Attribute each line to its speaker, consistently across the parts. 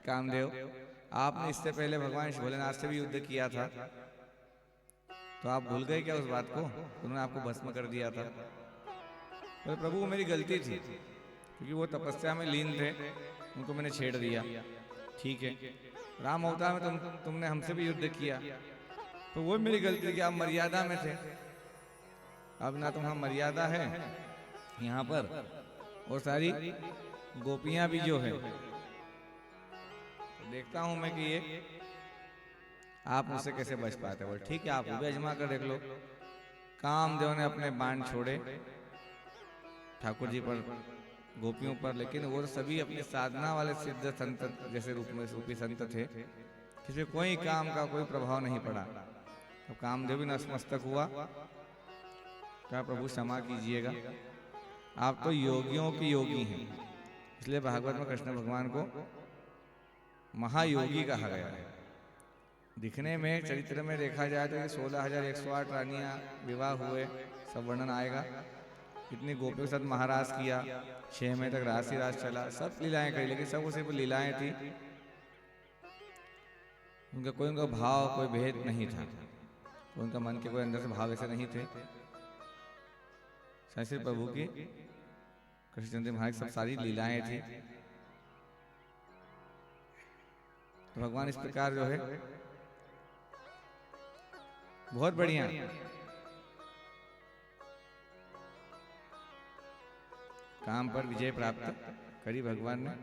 Speaker 1: कामदेव, आपने इससे पहले भगवान भोलेनाथ से भी युद्ध किया था, तो आप भूल गए क्या उस बात को? उन्होंने आपको भस्म कर दिया था। बोले प्रभु वो मेरी गलती थी, क्योंकि वो तपस्या में लीन थे, उनको मैंने छेड़ दिया। ठीक है, राम अवतार में तुमने हमसे भी युद्ध किया, तो वो मेरी गलती कि आप मर्यादा में थे। अब ना तुम्हारा मर्यादा है यहाँ पर, और सारी गोपियां भी जो है, तो देखता हूं मैं कि ये आप मुझसे कैसे बच पाते। बोले ठीक है, आप वो भी आजमा कर देख लो। कामदेव ने अपने बाण छोड़े ठाकुर जी पर, गोपियों पर, लेकिन वो सभी अपनी साधना वाले सिद्ध संत जैसे रूप में रूपी संत थे, किसी कोई काम का कोई प्रभाव नहीं पड़ा। तो कामदेव भी नतमस्तक हुआ, क्या प्रभु क्षमा कीजिएगा, आप तो योगियों की योगी हैं। इसलिए भागवत में कृष्ण भगवान को महायोगी कहा गया है। दिखने में, चरित्र में देखा जाए तो 16,108 रानियां विवाह हुए, सब वर्णन आएगा। इतनी गोपियों के साथ महाराज किया, 6 महीने तक रास ही रास चला, सब लीलाएं करी, लेकिन सब उसी पर लीलाएं थी। उनका भाव, कोई भेद नहीं था, उनका मन के कोई अंदर से भाव ऐसे नहीं थे। श्री प्रभु की, कृष्णचंद्र महाराज सब सारी लीलाएं थी। तो भगवान इस प्रकार जो है बहुत बढ़िया काम पर विजय प्राप्त करी भगवान ने।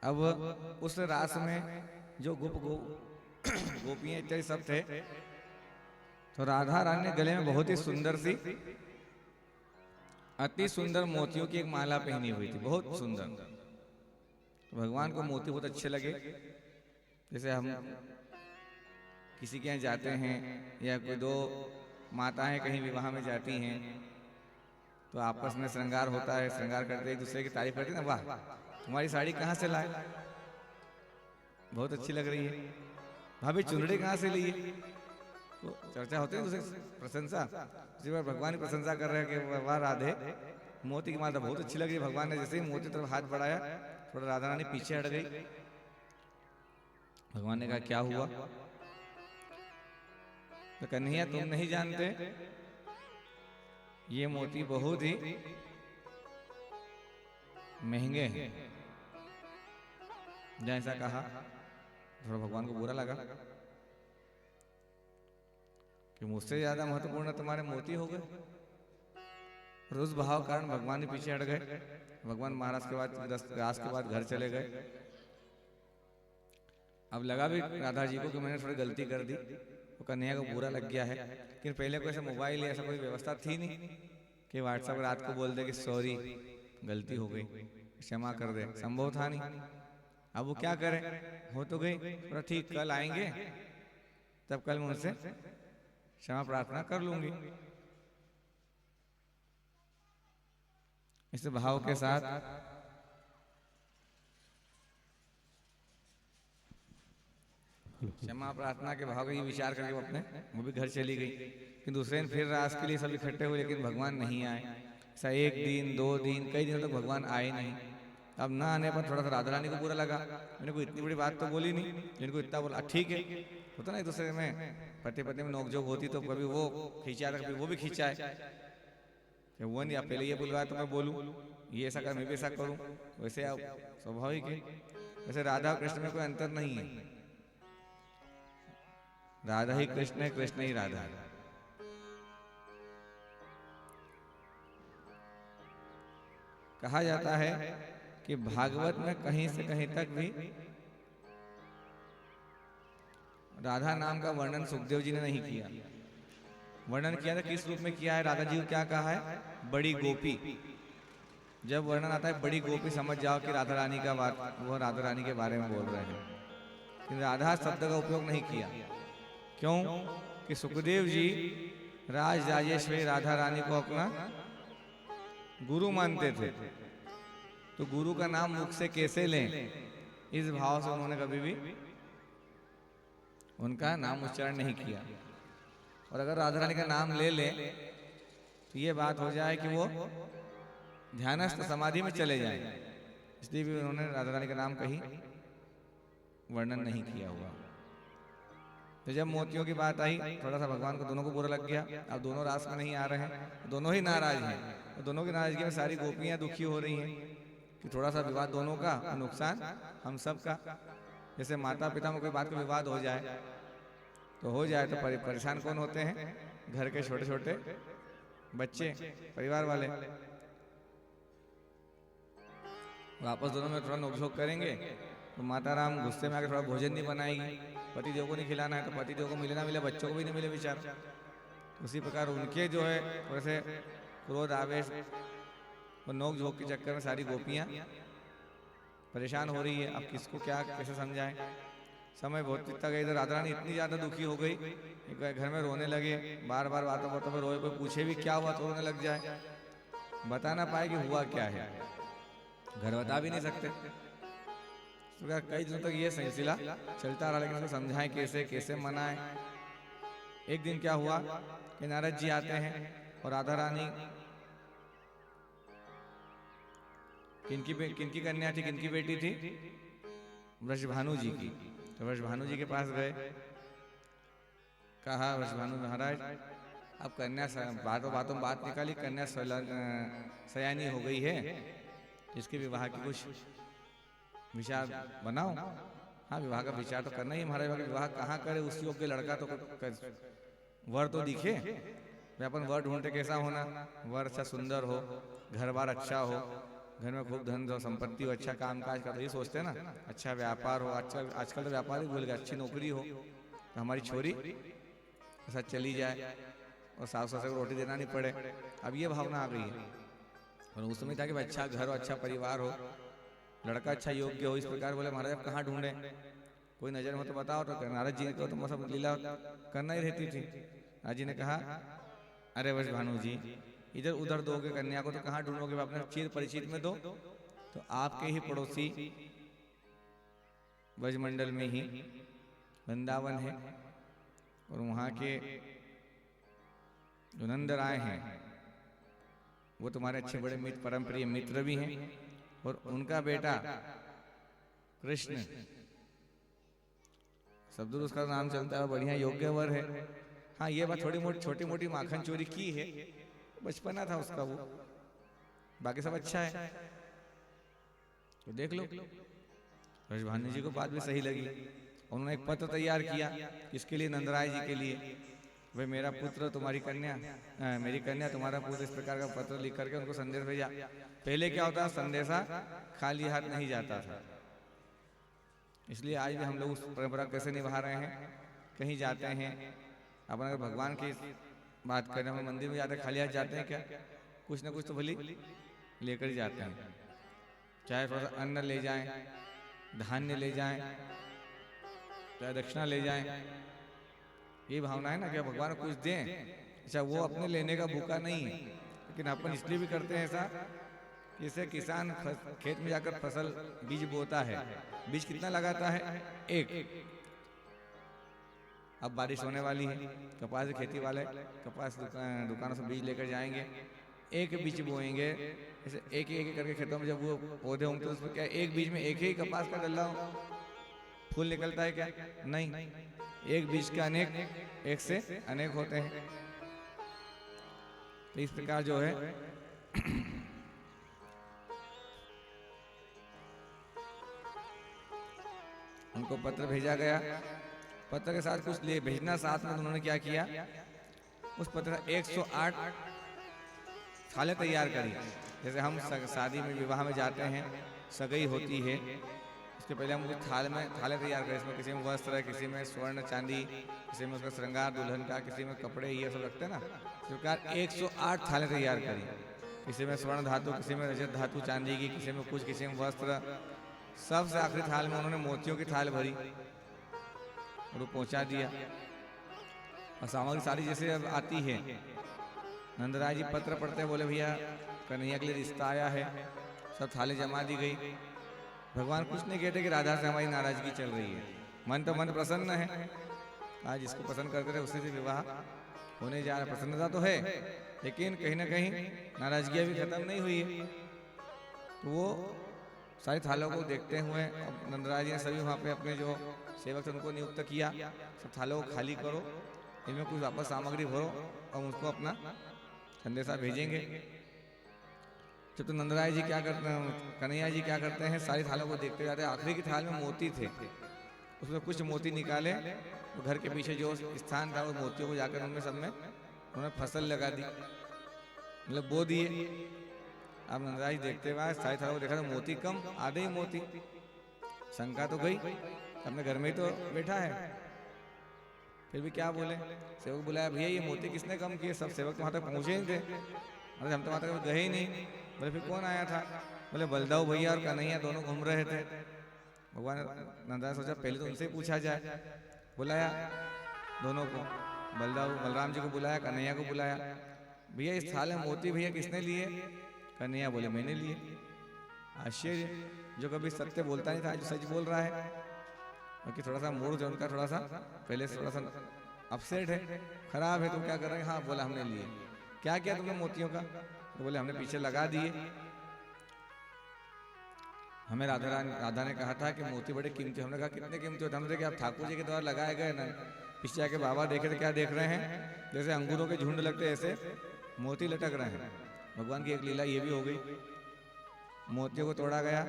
Speaker 1: अब उस रास में जो गोपियां इत्यादि सब थे, तो राधा रानी ने गले में बहुत ही सुंदर सी, अति सुंदर मोतियों की एक माला पहनी हुई थी, बहुत सुंदर। तो भगवान को मोती बहुत अच्छे लगे। जैसे हम किसी के यहाँ जाते हैं, या कोई दो माताएं कहीं विवाह में जाती हैं, तो आपस में श्रृंगार होता है, श्रृंगार करते एक दूसरे की तारीफ करते हैं ना, वाह तुम्हारी साड़ी कहाँ से लाए, बहुत अच्छी लग रही है, भाभी चुनरी कहाँ से ली है। तो चर्चा होती है दूसरे प्रशंसा, इसी बार भगवान की प्रशंसा कर रहे हैं कि वाह राधे मोती की माला बहुत अच्छी लग रही है। भगवान ने जैसे ही मोती तरफ हाथ बढ़ाया, थोड़ा राधा रानी पीछे हट गई। भगवान ने कहा क्या हुआ? तो कन्हैया तुम नहीं जानते, ये मोती बहुत ही महंगे हैं। जैसा कहा, थोड़ा भगवान को बुरा लगा कि मुझसे ज्यादा महत्वपूर्ण तुम्हारे मोती हो गए। और उस भाव कारण भगवान ही पीछे हट गए। भगवान महाराज के बाद 10 रास के बाद घर चले गए। अब लगा भी राधा जी को कि मैंने थोड़ी गलती कर दी, वो कन्हैया को बुरा लग गया है। लेकिन पहले कोई ऐसा मोबाइल या ऐसा कोई व्यवस्था थी नहीं कि व्हाट्सएप रात को बोल दे कि सॉरी गलती हो गई, क्षमा कर दे, संभव था नहीं। अब वो क्या करें, हो तो गई, थोड़ा ठीक, कल आएंगे तब कल मैं उनसे क्षमा प्रार्थना कर लूंगी। इस भाव के साथ क्षमा प्रार्थना के भाव का ये विचार करके वो भी घर चली गई। लेकिन दूसरे दिन फिर रास के लिए सब इकट्ठे हुए, लेकिन भगवान नहीं आए। ऐसा 1 दिन 2 दिन कई दिनों तक भगवान आए नहीं। अब ना आने पर थोड़ा सा राधा रानी को बुरा लगा, मैंने कोई इतनी बड़ी बात तो बोली नहीं, जिनको इतना बोला ठीक है। होता ना एक दूसरे में पति पत्नी में नोकझोंक होती, तो कभी वो खींचा कभी वो भी खींचाए, वो नहीं, आप पहले ये बुलवाया तो मैं बोलूं, ये ऐसा कर मैं भी ऐसा करूं, वैसे आप स्वाभाविक है। वैसे राधा और कृष्ण में कोई अंतर नहीं है, राधा ही कृष्ण है, कृष्ण ही राधा है। कहा जाता है कि भागवत में कहीं से कहीं तक भी राधा नाम का वर्णन सुखदेव जी ने नहीं किया। वर्णन किया था किस रूप में किया है? राधा जी को क्या कहा है? बड़ी गोपी। जब वर्णन आता है बड़ी गोपी, समझ जाओ कि राधा रानी का बात, वो राधा रानी के बारे में बोल रहे हैं। कि राधा शब्द का उपयोग नहीं किया। क्यों? कि सुखदेव जी राज राजेश्वरी राधा रानी को अपना गुरु मानते थे, तो गुरु का नाम मुख से कैसे लें, इस भाव से उन्होंने कभी भी उनका नाम उच्चारण नहीं किया। और अगर राधा रानी का नाम ले ले तो ये बात हो जाए कि वो ध्यानस्थ समाधि में चले जाएं, इसलिए भी उन्होंने राधा रानी का नाम कहीं वर्णन नहीं किया हुआ। तो जब मोतियों की बात आई, थोड़ा सा भगवान को दोनों को बुरा लग गया। अब दोनों रास में नहीं आ रहे हैं, दोनों ही नाराज हैं, तो दोनों की नाराजगी में सारी गोपियां दुखी हो रही हैं कि थोड़ा सा विवाद दोनों का और नुकसान हम सब का। जैसे माता पिता में कोई बात का विवाद हो जाए तो परेशान कौन होते हैं? घर के छोटे छोटे बच्चे, परिवार वाले। वापस दोनों में थोड़ा नोकझोंक करेंगे तो माता राम गुस्से में आकर थोड़ा भोजन नहीं बनाएगी, पति देव को नहीं खिलाना है तो पति देव को मिले ना मिले, बच्चों को भी नहीं मिले विचार। उसी प्रकार उनके जो है थोड़े से क्रोध आवेश और नोक झोंक के चक्कर में सारी गोपियां परेशान हो रही है। अब किसको क्या कैसे समझाएं? समय बहुत बीतता गया। इधर राधा रानी इतनी ज्यादा दुखी हो गई, एक बार घर में रोने लगे, बार बार बातों बातों पर रोए, कोई पूछे भी क्या हुआ तो रोने लग जाए, बता ना पाए कि हुआ क्या है, घर बता भी नहीं सकते। तो कई दिनों तक ये सिलसिला चलता रहा, लेकिन उनको समझाएं कैसे कैसे मनाएं। एक दिन क्या हुआ कि नारद जी आते हैं और राधा रानी किनकी कन्या थी, किनकी बेटी थी? वृषभानु जी की। तो वृषभानु जी के पास गए, कहा वृषभानु महाराज अब कन्या बातों बातों में बात निकाली, कन्या सयानी हो गई है, इसके विवाह की कुछ विचार बनाओ। हाँ, विवाह का विचार तो करना ही महाराज, विवाह कहाँ करे, उस योग्य लड़का तो वर तो दिखे। वे अपन वर ढूंढते कैसा होना, वर अच्छा सुंदर हो, घर बार अच्छा हो, घर में खूब धन संपत्ति हो, अच्छा काम काज का, तो ये सोचते हैं ना, अच्छा व्यापार हो। आजकल तो व्यापार ही भूल गया, अच्छी नौकरी हो तो हमारी छोरी ऐसा चली जाए और सास ससुर को रोटी देना नहीं पड़े। अब ये भावना आ गई है। और उस समय था कि अच्छा घर हो, अच्छा परिवार हो, लड़का अच्छा योग्य हो। इस प्रकार बोले महाराज अब कहाँ ढूंढे, कोई नजर में तो बताओ। तो नारद जी को तो सब लीला करना ही रहती थी। नारद जी ने कहा अरे वृषभानु जी, इधर उधर दोगे कन्या को तो कहाँ ढूंढोगे, अपने चिर परिचित में दो। तो आपके ही पड़ोसी ब्रजमंडल में ही वृंदावन है और वहाँ के जो नंद राय हैं वो तुम्हारे अच्छे बड़े मित्र, परम प्रिय मित्र भी हैं, और उनका बेटा कृष्ण, सब दूर उसका नाम चलता है, बढ़िया योग्य वर है। हाँ, ये बात छोटी मोटी माखन चोरी की है, बचपना था उसका वो, बाकी सब अच्छा है, तो देख लो। वृषभानु जी को बात भी सही लगी। उन्होंने एक पत्र तैयार किया, किसके लिए? नंदराय जी के लिए। भाई मेरा पुत्र तुम्हारी कन्या, मेरी कन्या तुम्हारा पुत्र, इस प्रकार का पत्र लिख करके उनको संदेश भेजा। पहले क्या होता, संदेशा खाली हाथ नहीं जाता था, इसलिए आज भी हम लोग उस परंपरा कैसे निभा रहे हैं। कहीं जाते हैं अपन, अगर भगवान की बात करें, हम मंदिर में जाते हैं खाली हाथ जाते हैं क्या? कुछ ना कुछ तो भली लेकर जाते हैं, चाहे थोड़ा सा अन्न ले जाएं, धान्य ले जाएं, चाहे दक्षिणा ले जाएं। ये भावना है ना कि भगवान कुछ दें। अच्छा, वो अपने लेने का भूखा नहीं है, लेकिन अपन इसलिए भी करते हैं ऐसा, जैसे किसान खेत में जाकर फसल बीज बोता है, बीज कितना लगाता है? एक। अब बारिश होने वाली है, कपास की खेती वाले कपास दुकानों से बीज लेकर जाएंगे, एक बीज बोएंगे। ऐसे एक एक करके खेतों में जब वो पौधे होंगे तो उसमें क्या एक बीज में एक ही कपास का डल्ला फूल निकलता है क्या? नहीं, एक बीज का अनेक, एक से अनेक होते हैं। तो इस प्रकार जो है उनको पत्र भेजा गया। पत्र के साथ कुछ ले भेजना साथ में, उन्होंने क्या किया, उस पत्र 108 थालें तैयार करी। जैसे हम शादी में विवाह में जाते हैं, सगाई होती है, उसके पहले हम कुछ थाले तैयार करें। इसमें किसी में वस्त्र है, किसी में स्वर्ण चांदी, किसी में उसका श्रृंगार दुल्हन का, किसी में कपड़े, ये सब रखते हैं ना। इस प्रकार 108 थालें तैयार करी, किसी में स्वर्ण धातु, किसी में रजत धातु चांदी की, किसी में कुछ, किसी में वस्त्र। सबसे आखिरी थाल में उन्होंने मोतियों की थाल भरी और वो पहुंचा दिया। और सामग्री सारी जैसे अब आती है, नंदराय जी पत्र पढ़ते बोले भैया कन्हैया के लिए रिश्ता आया है, सब थाली जमा दी गई। भगवान कुछ नहीं कहते कि राधा से हमारी नाराजगी चल रही है, मन तो मन प्रसन्न है, आज जिसको पसंद करते थे उससे विवाह होने जा रहा। प्रसन्नता तो है, लेकिन कहीं ना कहीं नाराजगी भी खत्म नहीं हुई है। तो वो सारी थालों को देखते हुए नंदराज जी ने सभी वहाँ पे अपने जो सेवक थे उनको नियुक्त किया, सब थालों को खाली करो, इनमें कुछ वापस सामग्री भरो और उसको अपना संदेशा भेजेंगे। जब तो नंदराज जी क्या करते हैं, कन्हैया जी क्या करते हैं, सारी थालों को देखते जाते हैं। आखिरी की थाल में मोती थे, उसमें कुछ मोती निकाले, तो घर के पीछे जो स्थान था वो मोतियों को जाकर उनमें सब में उन्होंने फसल लगा दी, मतलब बो दिए। अब नंदराज देखते हुए सारी थालों को देखा तो मोती कम, आधे ही मोती। शंका तो गई, अपने घर में ही तो बैठा है, फिर भी क्या बोले। सेवक बुलाया, भैया ये मोती किसने कम किए? सब सेवक तो वहाँ तक पहुँचे ही थे, अरे हम तो वहाँ तक गए ही नहीं। बोले फिर कौन आया था? बोले बलदाऊ भैया और कन्हैया दोनों घूम रहे थे। भगवान नंदराज सोचा पहले तो उनसे ही पूछा जाए। बुलाया दोनों को, बलराम जी को बुलाया, कन्हैया को बुलाया। भैया इस थाल में मोती भैया किसने लिए? कन्हैया बोले मैंने लिए। आश्चर्य, जो कभी सत्य बोलता नहीं था जो सच बोल रहा है, क्योंकि थोड़ा सा मूड जो उनका थोड़ा सा पहले से थोड़ा सा अपसेट है, खराब है। तो क्या कर रहे हैं? हाँ बोला हमने लिए। क्या किया तुमने मोतियों का? तो बोले हमने पीछे लगा दिए। हमें राधा ने कहा था कि मोती बड़े कीमती। हमने कहा कितने कीमती होते? हमने कहा आप ठाकुर जी के द्वारा लगाए गए ना। पीछे आके बाबा देखे तो क्या देख रहे हैं? जैसे अंगूरों के झुंड लगते ऐसे मोती लटक रहे हैं। भगवान की एक लीला ये भी हो गई, मोतियों को तोड़ा गया।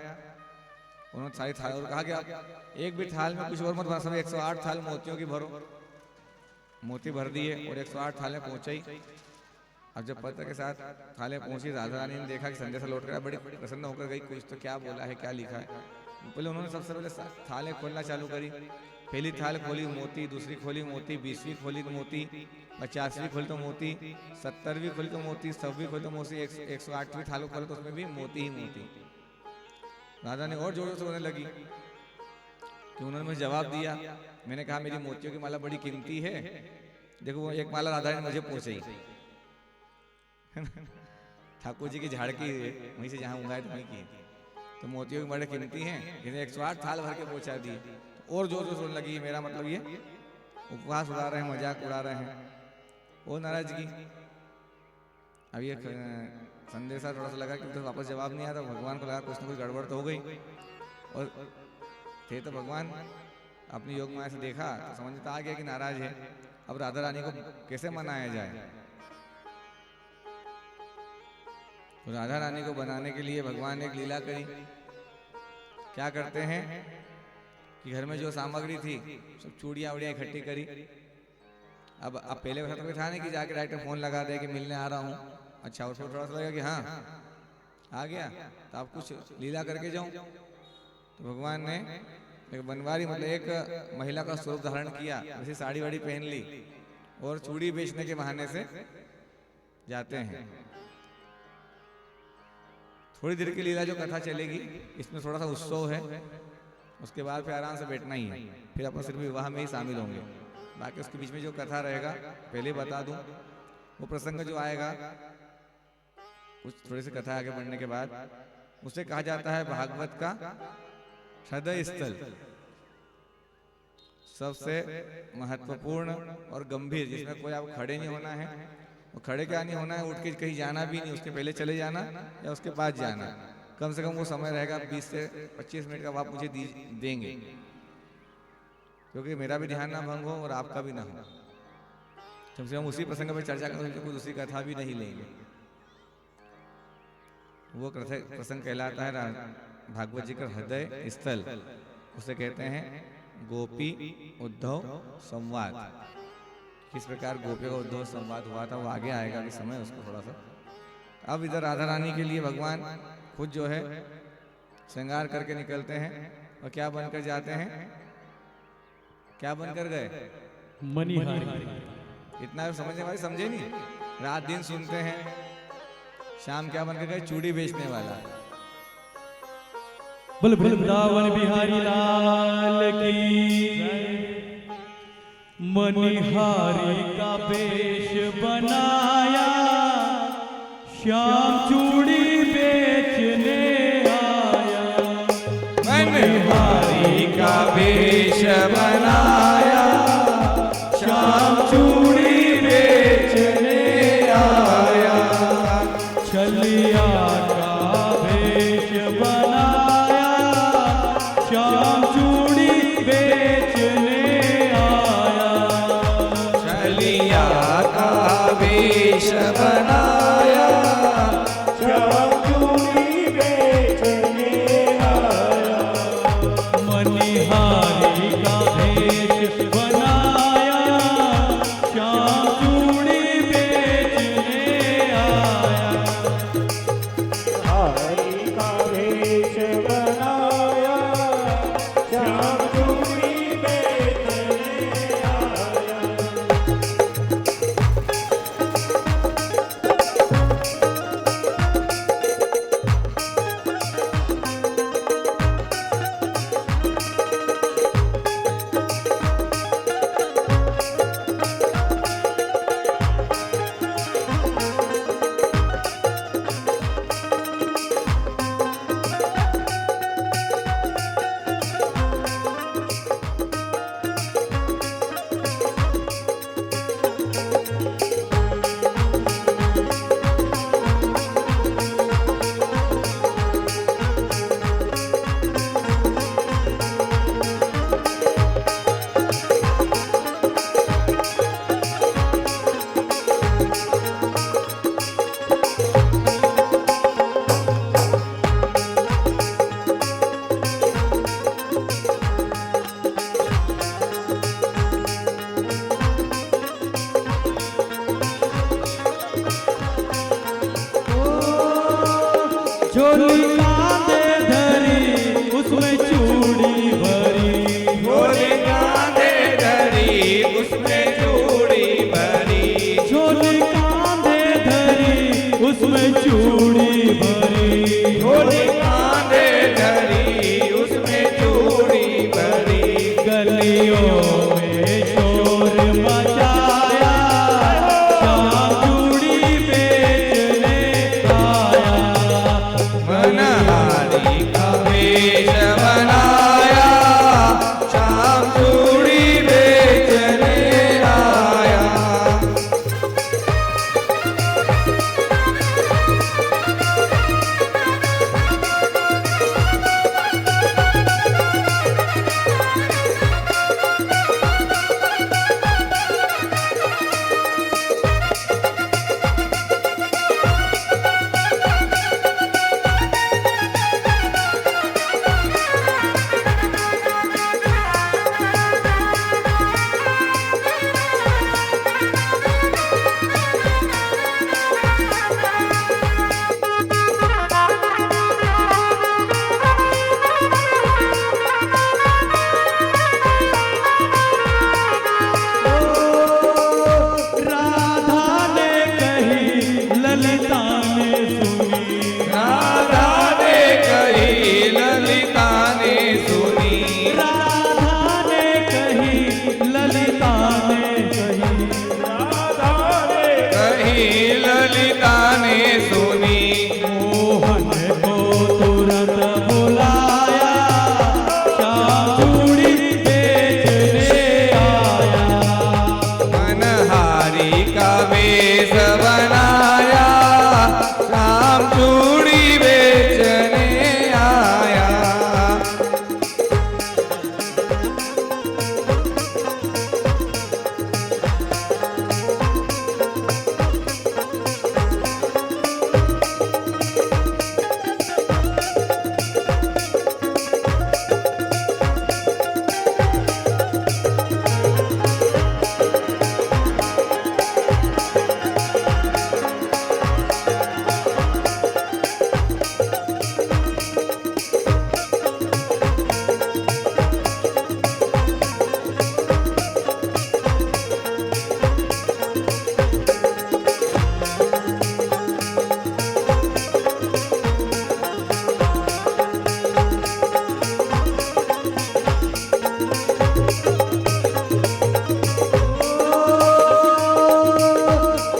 Speaker 1: उन्होंने सारी थाल और कहा कि आप एक भी थाल में कुछ और मत भर, सब 108 थाल मोतियों की भरो। मोती भर दिए और 108 थालें पहुंचाई। अब जब पत्र के साथ थाले पहुंची, राधा रानी ने देखा कि संदेशा लौट कर बड़ी प्रसन्न होकर गई, कुछ तो क्या बोला है, क्या लिखा है। पहले उन्होंने सबसे पहले थालें खोलना चालू करी। पहली थाल खोली मोती, दूसरी खोली मोती, 20वीं खोली तो मोती, 50वीं खोली तो मोती, 70वीं खोली तो मोती, 100वीं खोली तो मोती, 108वीं थाल खोली तो उसमें भी मोती ही मोती। राधा ने और जोरों से रोने लगी कि उन्होंने मुझे जवाब दिया। मैंने कहा मेरी मोतियों की माला बड़ी कीमती है, देखो वो एक माला राधा ने मुझे पहुंचाई। ठाकुर जी की झाड़ की वहीं से जहाँ उगाए तो वहीं की, तो मोतियों की बड़े कीमती हैं, इन्हें 108 थाल भर के पहुंचा दी। और जोर जोर सुन लगी, मेरा मतलब ये उपवास उड़ा रहे हैं, मजाक उड़ा रहे हैं, वो नाराजगी। अब ये संदेशा थोड़ा सा लगा कि तो वापस जवाब नहीं आया, तो भगवान को लगा कुछ ना कुछ गड़बड़ तो हो गई। और थे तो भगवान अपनी योग माया से देखा तो समझ में आ गया कि नाराज है। अब राधा रानी को कैसे मनाया जाए? तो राधा रानी को बनाने के लिए भगवान ने एक लीला करी। क्या करते हैं कि घर में जो सामग्री थी सब चूड़ियाँ उड़ियाँ इकट्ठी करी। अब पहले वैसा तो था नहीं कि जाके डायरेक्ट फोन लगा दे कि मिलने आ रहा हूँ। अच्छा, उसको थोड़ा सा लगा कि हाँ आ गया तो आप कुछ लीला करके जाऊँ। तो भगवान ने एक बनवारी मतलब एक महिला का स्वरूप धारण किया, जैसे साड़ी वाड़ी पहन ली और चूड़ी बेचने के बहाने से जाते हैं। थोड़ी देर की लीला जो कथा चलेगी, इसमें थोड़ा सा उत्सव है, उसके बाद फिर आराम से बैठना ही है, फिर अपन सिर्फ विवाह में ही शामिल होंगे। बाकी उसके बीच में जो कथा रहेगा पहले बता दूं, वो प्रसंग जो आएगा कुछ थोड़ी सी कथा आगे बढ़ने के बाद उसे कहा जाता है भागवत का हृदय स्थल, सबसे महत्वपूर्ण और गंभीर, जिसमें कोई आप खड़े नहीं होना है, और खड़े क्या नहीं होना है, उठ के कहीं जाना भी नहीं, उसके पहले चले जाना या उसके बाद जाना। कम से कम वो समय रहेगा 20 से 25 मिनट का, आप मुझे देंगे, क्योंकि मेरा भी ध्यान ना भंग हो और आपका भी ना हो। कम से कम उसी प्रसंग पर चर्चा करें तो कोई दूसरी कथा भी नहीं लेंगे। वो प्रसंग कहलाता है भागवत जी का हृदय स्थल, उसे कहते हैं गोपी उद्धव संवाद। किस प्रकार गोपियों का उद्धव संवाद हुआ था वो आगे आएगा, अभी समय उसको थोड़ा सा। अब इधर राधा रानी के लिए भगवान खुद जो है श्रृंगार करके निकलते हैं, और क्या बनकर जाते हैं? क्या बनकर गए? मणिहारी। इतना समझने वाले समझे नहीं, रात दिन सुनते हैं। शाम क्या बनकर गए? चूड़ी बेचने वाला।
Speaker 2: बोल वृंदावन बिहारी लाल की। मणिहारी का वेश बनाया, श्याम चूड़ी बेचने आया।
Speaker 1: मणिहारी का वेश बनाया,
Speaker 2: झोली कांधे धरी उसमें चूड़ी भरी,
Speaker 1: झोली कांधे धरी उसमें चूड़ी भरी,
Speaker 2: झोली कांधे धरी उसमें चूड़ी भरी,
Speaker 1: झोली कांधे धरी उसमें चूड़ी भरी,
Speaker 2: गलियों में शोर मचाया श्याम चूड़ी बेचने आया,
Speaker 1: मनहारी का वेश बनाया श्याम चूड़ी बेचने आया।
Speaker 2: राधा ने कही ललिता ने सुनी,
Speaker 1: राधा ने कही ललिता ने सुनी,
Speaker 2: राधा ने कही ललिता ने कही,
Speaker 1: कही ललिता ने सुनी,
Speaker 2: मोहन को तुरंत बुलाया श्याम चूड़ी बेचने आया,
Speaker 1: मनहारी का वेश बनाया श्याम चूड़ी बेचने आया।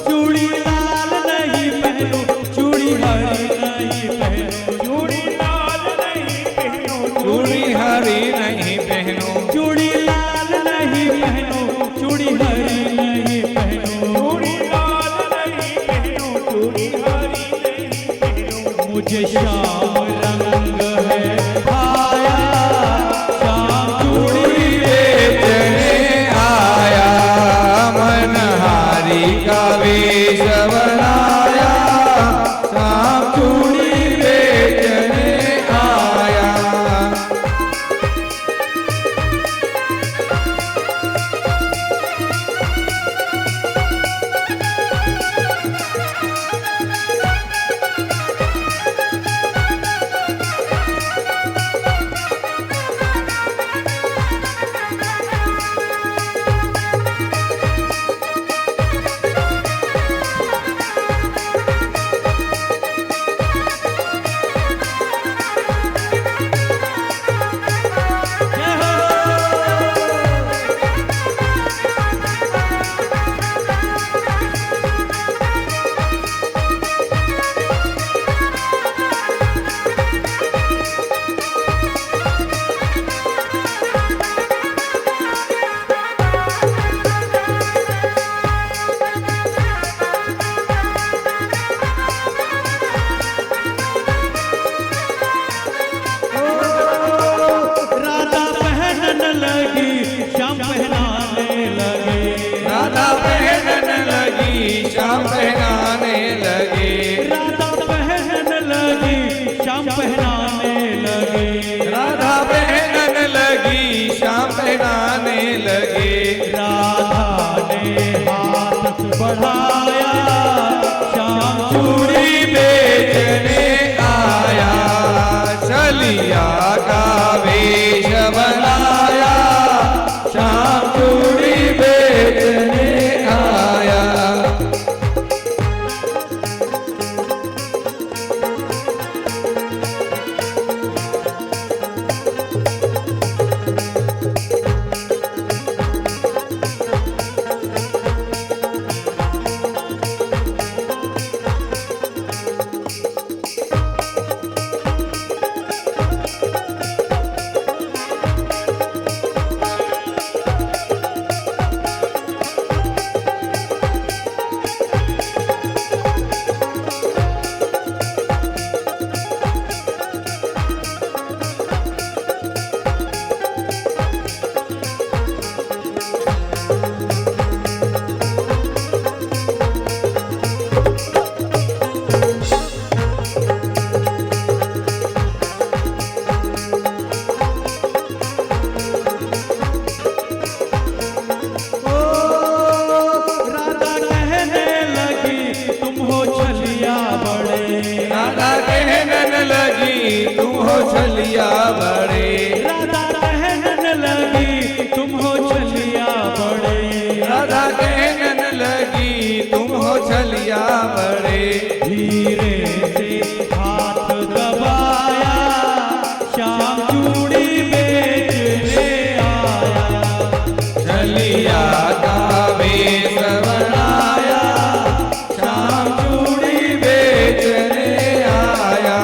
Speaker 2: चूड़ी लाल नहीं पहनो चूड़ी हरी नहीं पहनो, चूड़ी लाल नहीं पहनो
Speaker 1: चूड़ी हरी नहीं पहनो,
Speaker 2: चूड़ी लाल नहीं पहनो चूड़ी हरी नहीं पहनो, चूड़ी लाल नहीं पहनो चूड़ी हरी नहीं पहनो, मुझे श्याम रंग है भाया श्याम चूड़ी
Speaker 1: बेचने आया, मनहारी का वेश बनाया श्याम चूड़ी बेचने आया। श्याम पहनाने लगे,
Speaker 2: राधा पहनने लगी श्याम पहनाने लगे,
Speaker 1: राधा पहनन लगी श्याम पहनाने लगे,
Speaker 2: राधा ने हाथ बढ़ाया श्याम
Speaker 1: चूड़ी बेचने आया, छलिया बड़े।
Speaker 2: राधा कहने लगी तुम हो छलिया बड़े।
Speaker 1: राधा कहने लगी तुम हो छलिया बड़े।
Speaker 2: धीरे से हाथ दबाया श्याम चूड़ी बेचने आया।
Speaker 1: छलिया का वेश बनाया श्याम चूड़ी बेचने आया।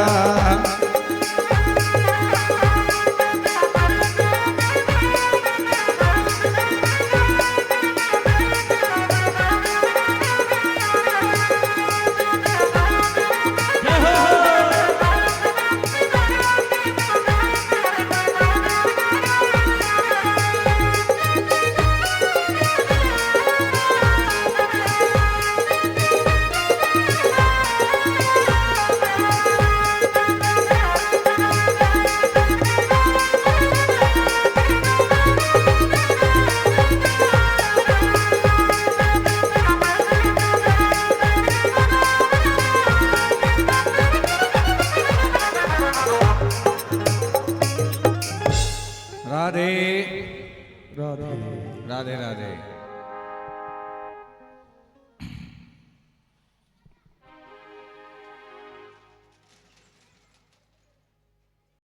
Speaker 1: राधे राधे राधे।